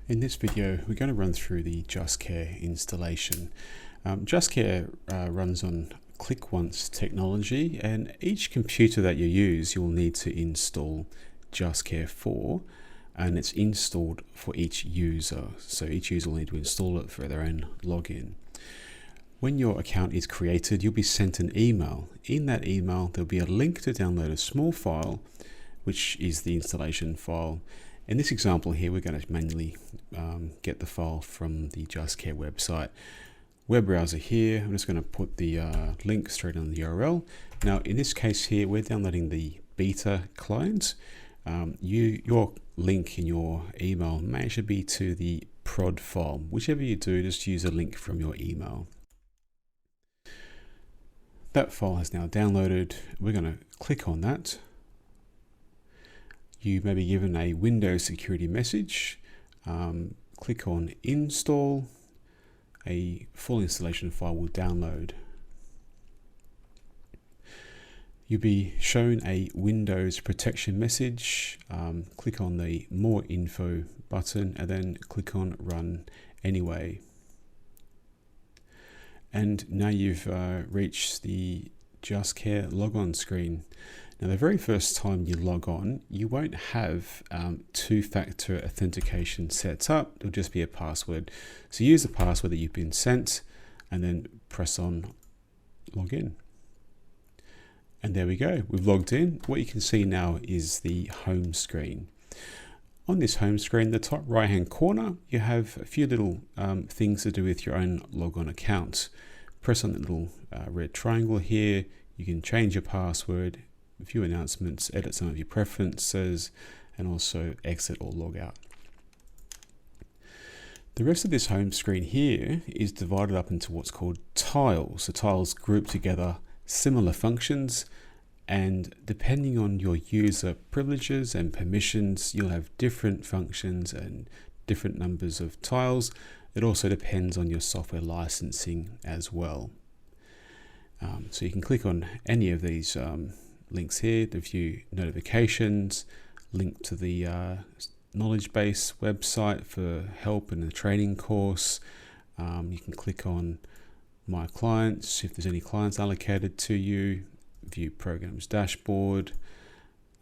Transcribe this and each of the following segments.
In this video, we're going to run through the JustCare installation. JustCare runs on click once technology, and each computer that you use, you'll need to install JustCare for, and it's installed for each user. So each user will need to install it for their own login. When your account is created, you'll be sent an email. In that email, there'll be a link to download a small file, which is the installation file. In this example here, we're going to manually get the file from the JustCare website. Web browser here, I'm just going to put the link straight on the URL. Now, in this case here, we're downloading the beta client. Your link in your email may actually be to the prod file. Whichever you do, just use a link from your email. That file has now downloaded. We're going to click on that. You may be given a Windows security message. Click on install. A full installation file will download. You'll be shown a Windows protection message. Click on the more info button and then click on run anyway. And now you've reached the JustCare logon screen. Now, the very first time you log on, you won't have two-factor authentication set up. It'll just be a password. So use the password that you've been sent and then press on login. And there we go. We've logged in. What you can see now is the home screen. On this home screen, the top right-hand corner, you have a few little things to do with your own logon account. Press on the little red triangle here. You can change your password, a few announcements, edit some of your preferences, and also exit or log out. The rest of this home screen here is divided up into what's called tiles. The tiles group together similar functions, and depending on your user privileges and permissions, you'll have different functions and different numbers of tiles. It also depends on your software licensing as well. So you can click on any of these links here to view notifications, link to the knowledge base website for help in the training course. You can click on my clients if there's any clients allocated to you, view programs dashboard,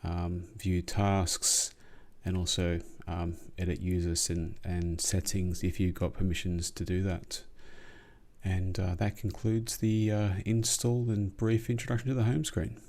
view tasks, and also edit users and settings if you've got permissions to do that. And that concludes the install and brief introduction to the home screen.